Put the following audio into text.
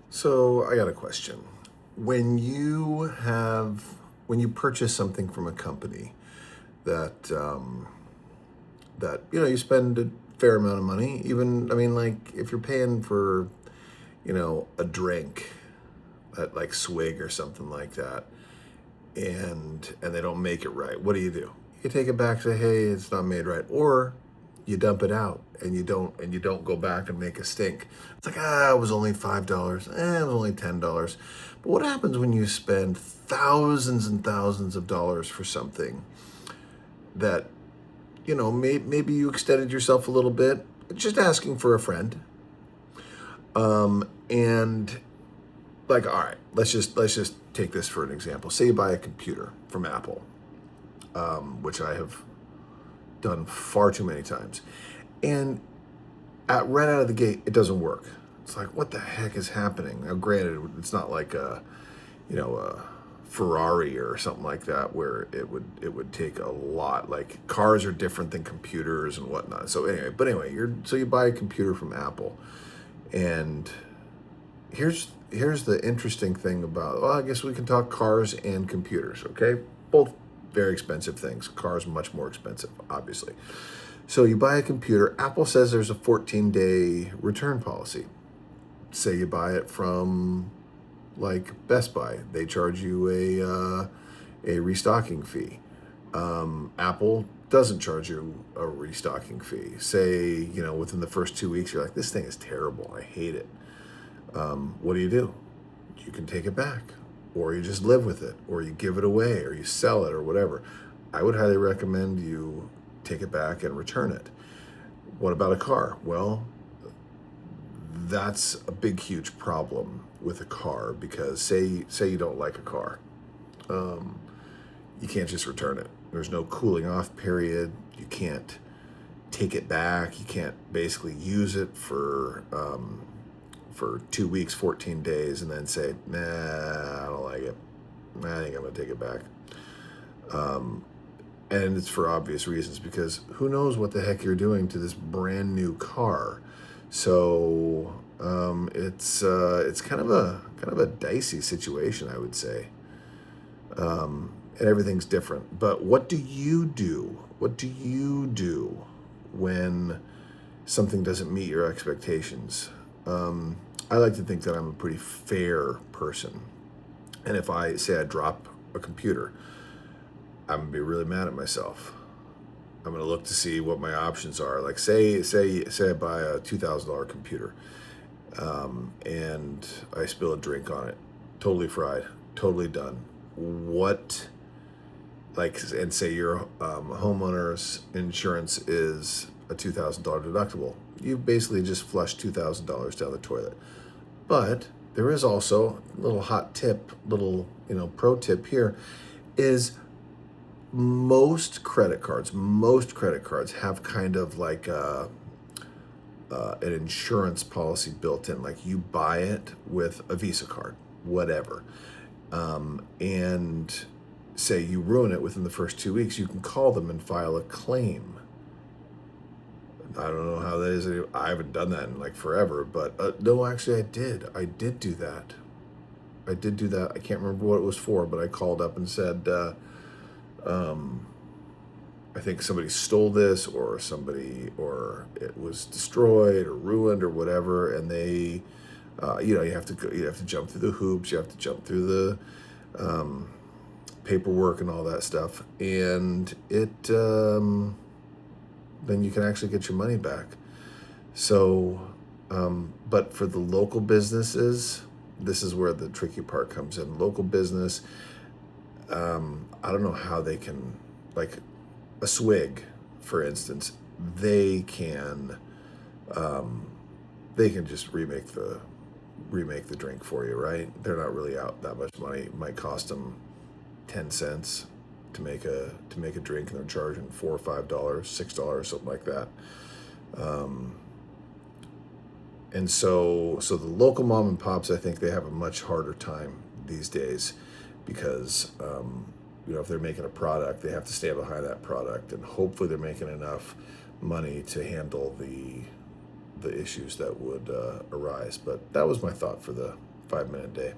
So I got a question. When when you purchase something from a company that you spend a fair amount of money, even I mean like if you're paying for a drink at like Swig or something like that, and they don't make it right, what do? You take it back, say, hey, it's not made right, or you dump it out and you don't go back and make a stink. It's like, it was only $5. It was only $10. But what happens when you spend thousands and thousands of dollars for something that, maybe you extended yourself a little bit, just asking for a friend. And like, all right, let's just take this for an example. Say you buy a computer from Apple, which I have done far too many times. And right out of the gate, it doesn't work. It's like, what the heck is happening? Now, granted, it's not like a Ferrari or something like that where it would take a lot. Like cars are different than computers and whatnot. So anyway, you buy a computer from Apple, and here's the interesting thing about. Well, I guess we can talk cars and computers. Okay, both very expensive things. Cars much more expensive, obviously. So you buy a computer. Apple says there's a 14-day return policy. Say you buy it from like Best Buy, they charge you a restocking fee. Apple doesn't charge you a restocking fee. Say within the first 2 weeks you're like, this thing is terrible, I hate it. What do? You can take it back, or you just live with it, or you give it away, or you sell it, or whatever. I would highly recommend you take it back and return it. What about a car? Well, that's a big, huge problem with a car, because say you don't like a car, you can't just return it. There's no cooling off period. You can't take it back. You can't basically use it for 2 weeks, 14 days, and then say, nah, I don't like it. I think I'm gonna take it back. And it's for obvious reasons, because who knows what the heck you're doing to this brand new car. So it's kind of a dicey situation, I would say. And everything's different. But what do you do? What do you do when something doesn't meet your expectations? I like to think that I'm a pretty fair person. And if I say I drop a computer, I'm gonna be really mad at myself. I'm gonna look to see what my options are. Like say I buy a $2,000 computer, and I spill a drink on it, totally fried, totally done. What, like, and say your homeowner's insurance is a $2,000 deductible. You basically just flushed $2,000 down the toilet. But there is also a little hot tip, little pro tip here, is most credit cards have kind of like an insurance policy built in. Like you buy it with a Visa card, whatever, and say you ruin it within the first 2 weeks, you can call them and file a claim. I don't know how that is. I haven't done that in like forever, but no, actually I did do that. I can't remember what it was for, but I called up and said, I think somebody stole this, or it was destroyed or ruined or whatever. And they, you have to jump through the hoops. You have to jump through the paperwork and all that stuff. And then you can actually get your money back. So, but for the local businesses, this is where the tricky part comes in. Local business, I don't know how they can, like a Swig, for instance, they can just remake the drink for you, right? They're not really out that much money. It might cost them 10 cents to make a drink, and they're charging $4 or $5, $6, something like that. And so the local mom and pops, I think they have a much harder time these days, because if they're making a product, they have to stand behind that product, and hopefully they're making enough money to handle the issues that would arise. But that was my thought for 5-minute day.